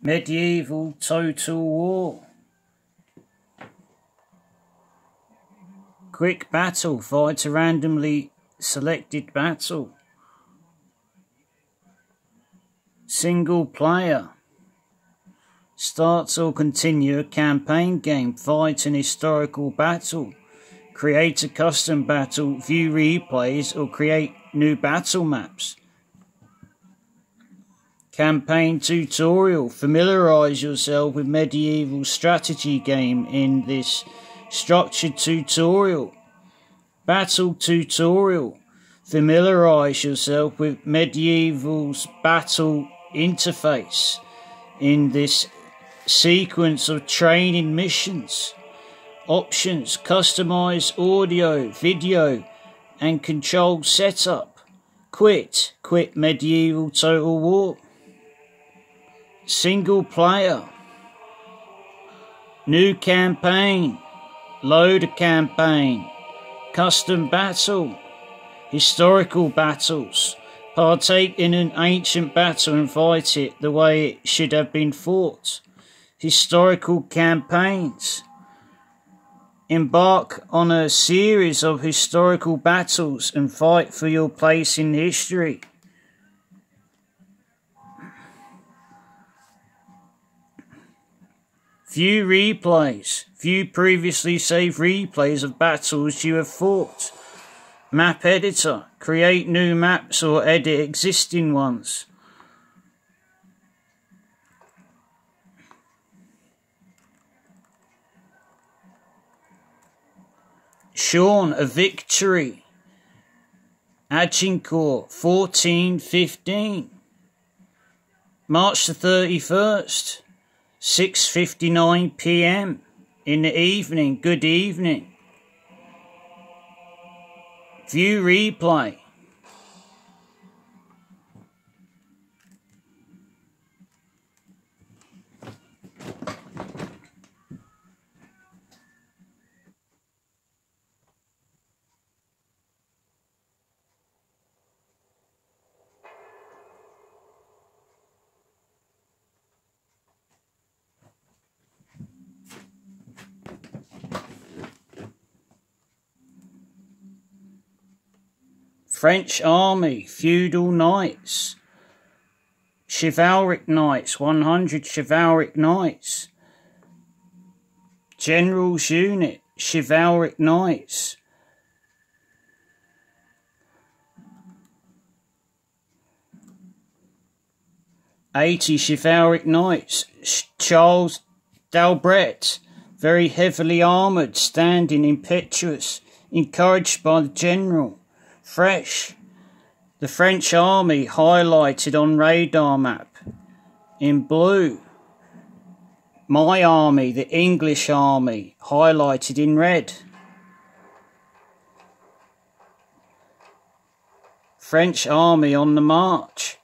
Medieval Total War. Quick battle, fight a randomly selected battle. Single player. Start or continue a campaign game, fight an historical battle. Create a custom battle, view replays, or create new battle maps. Campaign tutorial. Familiarize yourself with medieval strategy game in this structured tutorial. Battle tutorial. Familiarize yourself with medieval's battle interface in this sequence of training missions. Options: customize audio, video, and control setup. Quit medieval Total War. Single player. New campaign. Load a campaign. Custom battle. Historical battles. Partake in an ancient battle and fight it the way it should have been fought. Historical campaigns. Embark on a series of historical battles and fight for your place in history. View replays. View previously saved replays of battles you have fought. Map editor. Create new maps or edit existing ones. Shorn of victory. Agincourt, 1415. March the 31st, 6:59 p.m. in the evening. Good evening. View replay. French army, feudal knights, chivalric knights, 100 chivalric knights, general's unit, chivalric knights, '80 chivalric knights, Charles d'Albret, very heavily armoured, standing impetuous, encouraged by the general. Fresh, the French army highlighted on radar map in blue. My army, the English army, highlighted in red. French army on the march.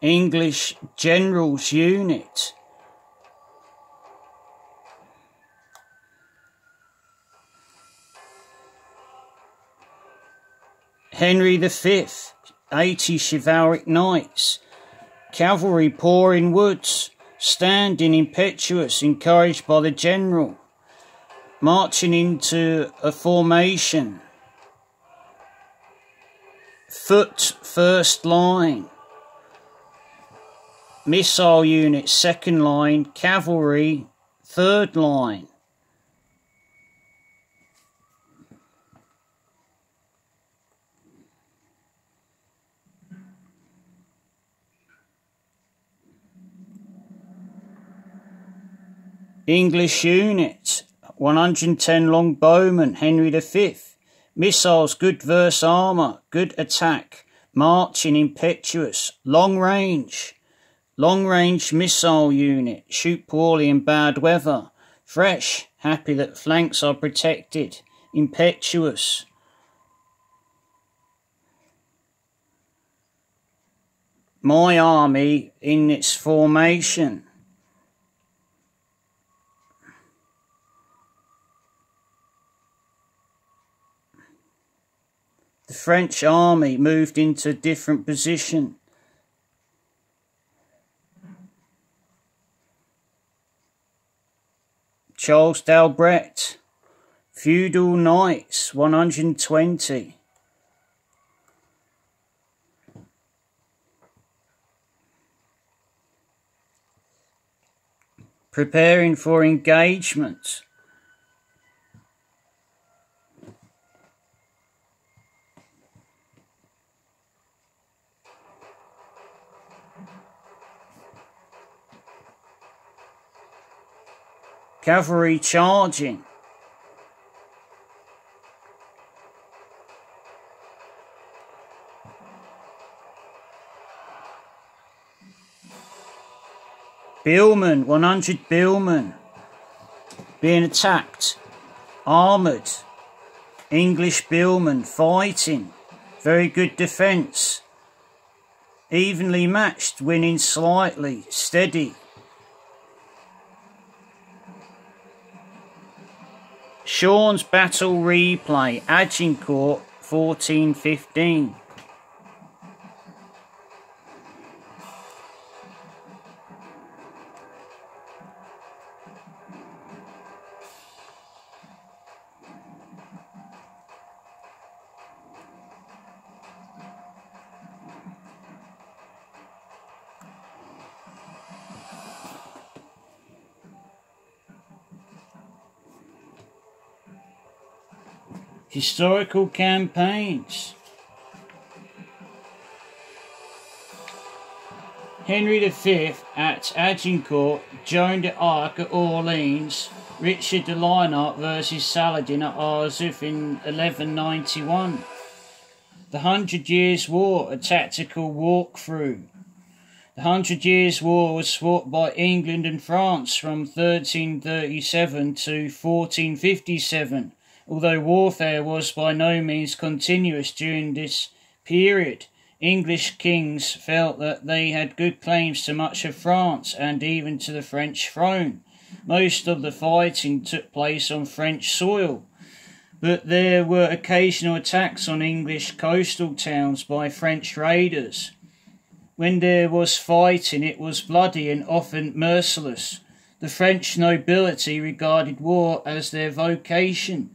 English general's unit. Henry V, 80 chivalric knights, cavalry pouring woods, standing impetuous, encouraged by the general, marching into a formation. Foot first line. Missile unit, second line. Cavalry, third line. English unit, 110 longbowmen, Henry V. Missiles, good verse armour, good attack. Marching impetuous, long range. Long-range missile unit, shoot poorly in bad weather. Fresh, happy that flanks are protected. Impetuous. My army in its formation. The French army moved into a different position. Charles d'Albret, Feudal Knights, 120. Preparing for engagement. Cavalry charging. Billmen, 100 billmen being attacked. Armoured. English billmen fighting. Very good defence. Evenly matched, winning slightly. Steady. Sean's battle replay, Agincourt, 1415. Historical campaigns. Henry V at Agincourt, Joan d'Arc at Orleans, Richard de Lionart versus Saladin at Arzuf in 1191. The 100 Years' War, a tactical walkthrough. The 100 Years' War was fought by England and France from 1337 to 1457. Although warfare was by no means continuous during this period, English kings felt that they had good claims to much of France and even to the French throne. Most of the fighting took place on French soil, but there were occasional attacks on English coastal towns by French raiders. When there was fighting, it was bloody and often merciless. The French nobility regarded war as their vocation,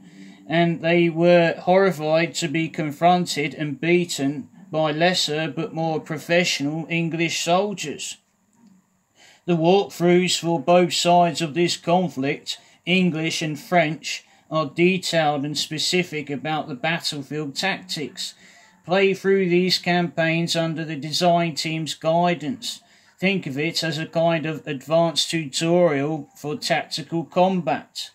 and they were horrified to be confronted and beaten by lesser but more professional English soldiers. The walkthroughs for both sides of this conflict, English and French, are detailed and specific about the battlefield tactics. Play through these campaigns under the design team's guidance. Think of it as a kind of advanced tutorial for tactical combat.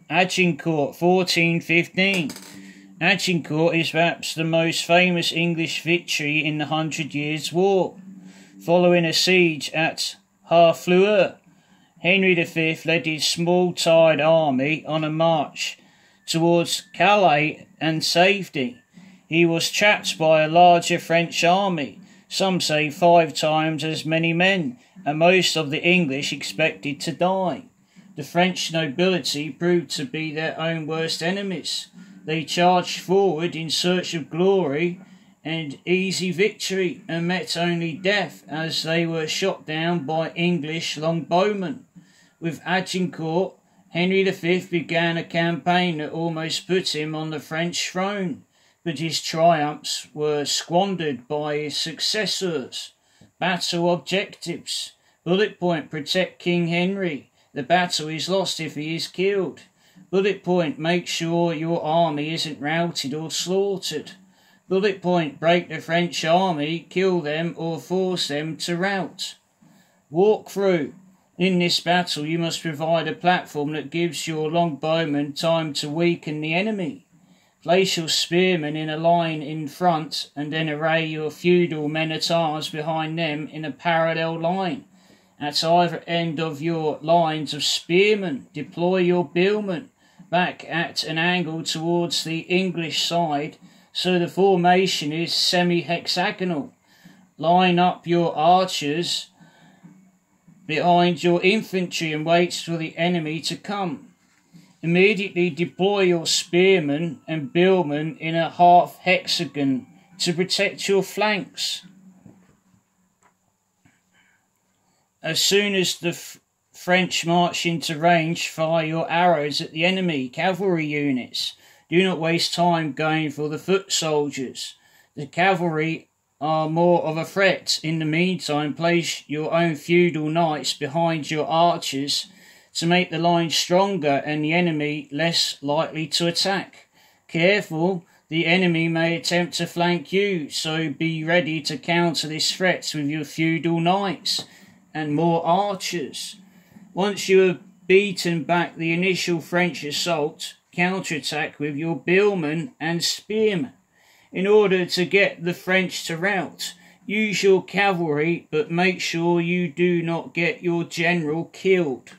Agincourt, 1415. Agincourt is perhaps the most famous English victory in the 100 Years' War. Following a siege at Harfleur, Henry V led his small-tide army on a march towards Calais and safety. He was trapped by a larger French army, some say 5 times as many men, and most of the English expected to die. The French nobility proved to be their own worst enemies. They charged forward in search of glory and easy victory, and met only death as they were shot down by English longbowmen. With Agincourt, Henry V began a campaign that almost put him on the French throne, but his triumphs were squandered by his successors. Battle objectives. Bullet point, protect King Henry. The battle is lost if he is killed. Bullet point, make sure your army isn't routed or slaughtered. Bullet point, break the French army, kill them or force them to rout. Walkthrough. In this battle you must provide a platform that gives your longbowmen time to weaken the enemy. Place your spearmen in a line in front and then array your feudal men-at-arms behind them in a parallel line. At either end of your lines of spearmen, deploy your billmen back at an angle towards the English side so the formation is semi-hexagonal. Line up your archers behind your infantry and wait for the enemy to come. Immediately deploy your spearmen and billmen in a half hexagon to protect your flanks. As soon as the French march into range, fire your arrows at the enemy cavalry units. Do not waste time going for the foot soldiers. The cavalry are more of a threat. In the meantime, place your own feudal knights behind your archers to make the line stronger and the enemy less likely to attack. Careful, the enemy may attempt to flank you, so be ready to counter this threat with your feudal knights and more archers. Once you have beaten back the initial French assault, counterattack with your billmen and spearmen. In order to get the French to rout, use your cavalry, but make sure you do not get your general killed.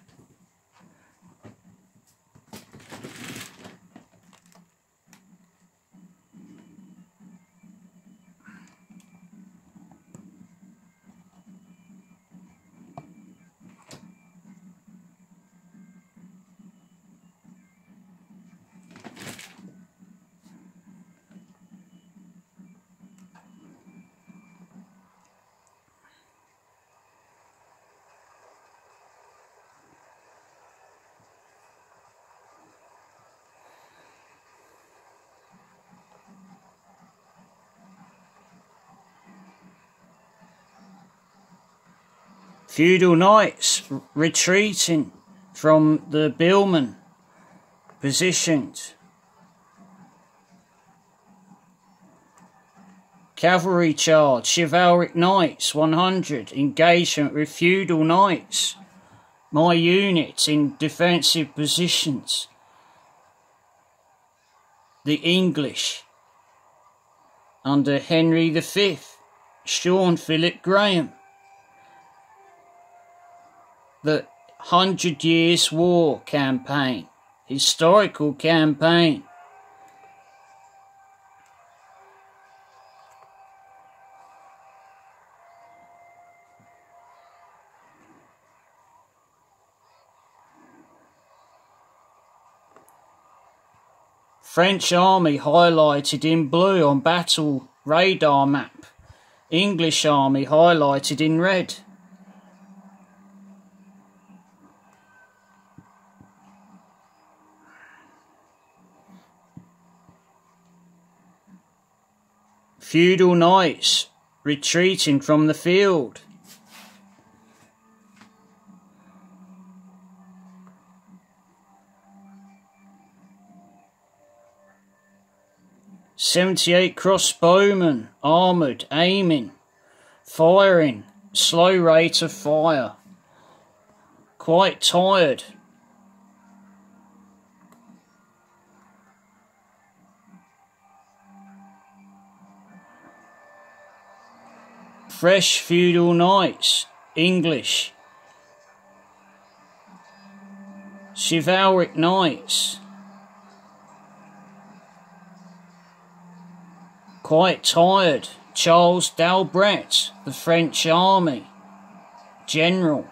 Feudal knights retreating from the billmen, positioned. Cavalry charge, chivalric knights, 100, engagement with feudal knights. My unit in defensive positions. The English, under Henry V, Sean Philip Graham. The 100 Years' War campaign, historical campaign. French army highlighted in blue on battle radar map. English army highlighted in red. Feudal knights retreating from the field. "78 crossbowmen, armoured, aiming, firing, slow rate of fire. Quite tired. Fresh feudal knights, English. Chivalric knights. Quite tired. Charles d'Albret, the French army. General.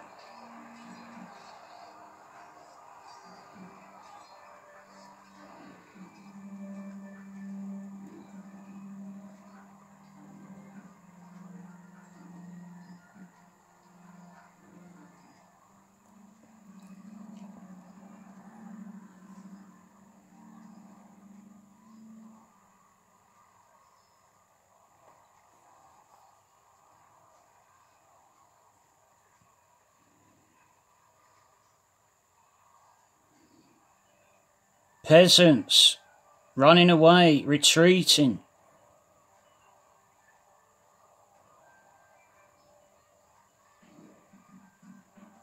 Peasants, running away, retreating.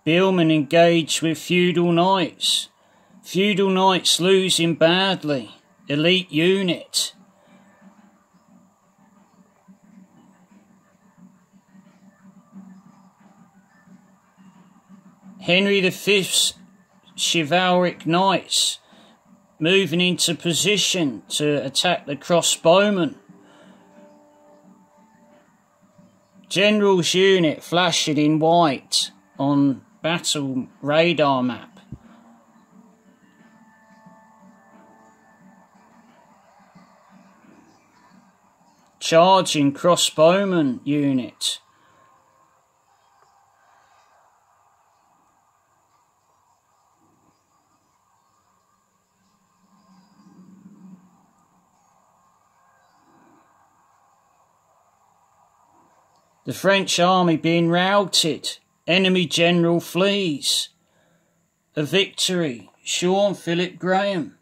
Billmen engaged with feudal knights. Feudal knights losing badly. Elite unit. Henry V's chivalric knights moving into position to attack the crossbowmen. General's unit flashing in white on battle radar map. Charging crossbowman unit. The French army being routed. Enemy general flees. A victory. Sean Philip Graham.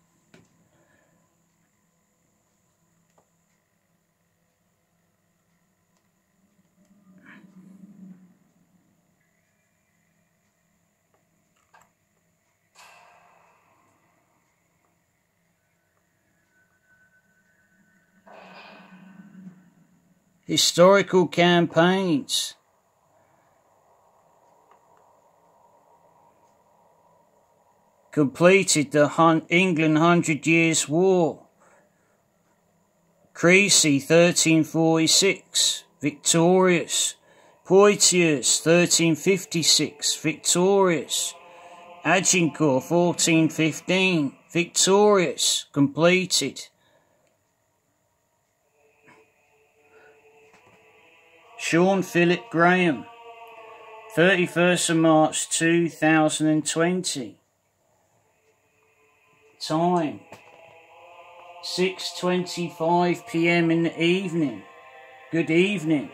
Historical campaigns. Completed the England 100 Years' War. Crecy 1346, victorious. Poitiers 1356, victorious. Agincourt 1415, victorious, completed. Sean Philip Graham, 31st of March 2020. Time 6:25 PM in the evening. Good evening.